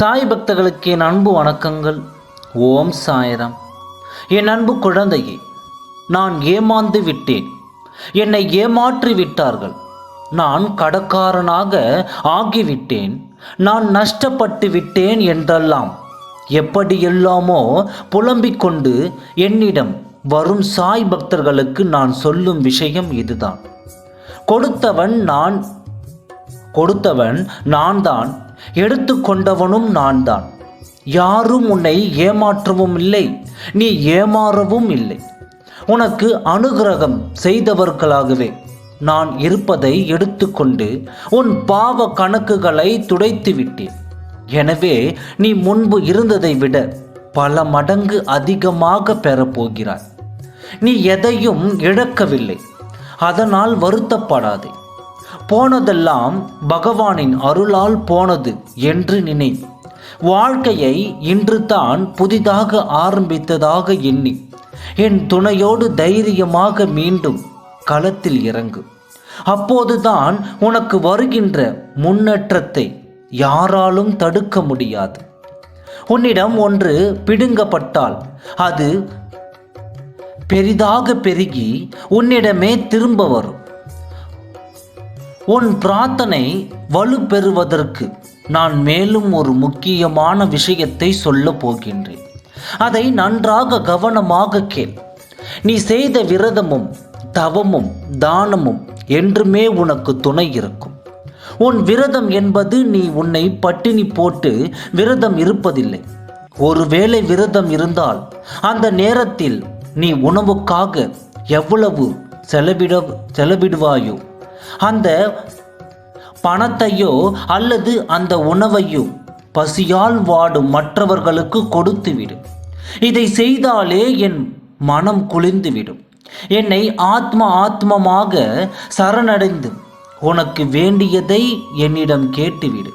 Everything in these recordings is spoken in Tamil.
சாய் பக்தர்களுக்கு என் அன்பு வணக்கங்கள். ஓம் சாய்ராம். என் அன்பு குழந்தையே, நான் ஏமாந்து விட்டேன். என்னை ஏமாற்றி விட்டார்கள். நான் கடக்காரனாக ஆகிவிட்டேன். நான் நஷ்டப்பட்டு விட்டேன் என்றெல்லாம் எப்படியெல்லாமோ புலம்பிக் கொண்டு என்னிடம் வரும் சாய் பக்தர்களுக்கு நான் சொல்லும் விஷயம் இதுதான். கொடுத்தவன் நான் தான், எடுத்து கொண்டவனும் நான் தான். யாரும் உன்னை ஏமாற்றவும் இல்லை, நீ ஏமாறவும் இல்லை. உனக்கு அனுகிரகம் செய்தவர்களாகவே நான் இருப்பதை எடுத்துக்கொண்டு உன் பாவ கணக்குகளை துடைத்து விட்டேன். எனவே நீ முன்பு இருந்ததை விட பல மடங்கு அதிகமாக பெறப்போகிறாய். நீ எதையும் இழக்கவில்லை, அதனால் வருத்தப்படாதே. போனதெல்லாம் பகவானின் அருளால் போனது என்று நினை. வாழ்க்கையை இன்று தான் புதிதாக ஆரம்பித்ததாக எண்ணி என் துணையோடு தைரியமாக மீண்டும் களத்தில் இறங்கு. அப்போதுதான் உனக்கு வருகின்ற முன்னேற்றத்தை யாராலும் தடுக்க முடியாது. உன்னிடம் ஒன்று பிடுங்கப்பட்டால் அது பெரிதாக பெருகி உன்னிடமே திரும்ப வரும். உன் பிரார்த்தனை வலு பெறுவதற்கு நான் மேலும் ஒரு முக்கியமான விஷயத்தை சொல்ல போகின்றேன். அதை நன்றாக கவனமாக கேள். நீ செய்த விரதமும் தவமும் தானமும் என்றுமே உனக்கு துணை இருக்கும். உன் விரதம் என்பது நீ உன்னை பட்டினி போட்டு விரதம் இருப்பதில்லை. ஒருவேளை விரதம் இருந்தால் அந்த நேரத்தில் நீ உணவுக்காக எவ்வளவு செலவிடுவாயோ அந்த பணத்தையோ அல்லது அந்த உணவையோ பசியால் வாடும் மற்றவர்களுக்கு கொடுத்துவிடு. இதை செய்தாலே என் மனம் குளிர்ந்துவிடும். என்னை ஆத்மமாக சரணடைந்து உனக்கு வேண்டியதை என்னிடம் கேட்டுவிடு.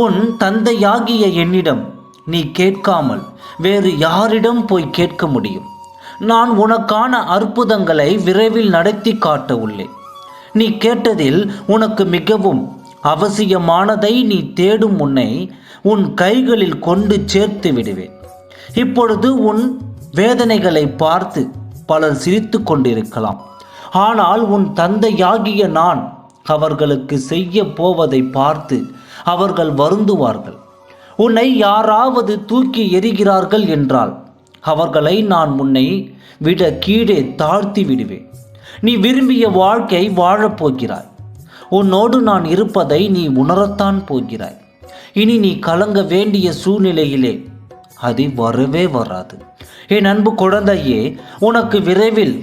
உன் தந்தையாகிய என்னிடம் நீ கேட்காமல் வேறு யாரிடம் போய் கேட்க முடியும்? நான் உனக்கான அற்புதங்களை விரைவில் நடத்தி காட்ட உள்ளேன். நீ கேட்டதில் உனக்கு மிகவும் அவசியமானதை நீ தேடும் முன்னை உன் கைகளில் கொண்டு சேர்த்து விடுவேன். இப்பொழுது உன் வேதனைகளை பார்த்து பலர் சிரித்து கொண்டிருக்கலாம். ஆனால் உன் தந்தையாகிய நான் அவர்களுக்கு செய்ய போவதை பார்த்து அவர்கள் வருந்துவார்கள். உன்னை யாராவது தூக்கி எறிகிறார்கள் என்றால் அவர்களை நான் உன்னை விட கீழே தாழ்த்தி விடுவேன். நீ விரும்பிய வாழ்க்கை வாழப்போகிறாய். உன்னோடு நான் இருப்பதை நீ உணரத்தான் போகிறாய். இனி நீ கலங்க வேண்டிய சூழ்நிலையிலே அது வரவே வராது. என் அன்பு குழந்தையே, உனக்கு விரைவில்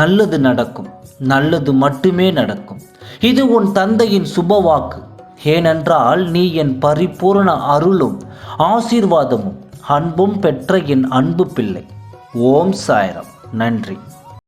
நல்லது நடக்கும். நல்லது மட்டுமே நடக்கும். இது உன் தந்தையின் சுபவாக்கு. ஏனென்றால் நீ என் பரிபூர்ண அருளும் ஆசீர்வாதமும் அன்பும் பெற்ற என் அன்பு பிள்ளை. ஓம் சாய்ராம். நன்றி.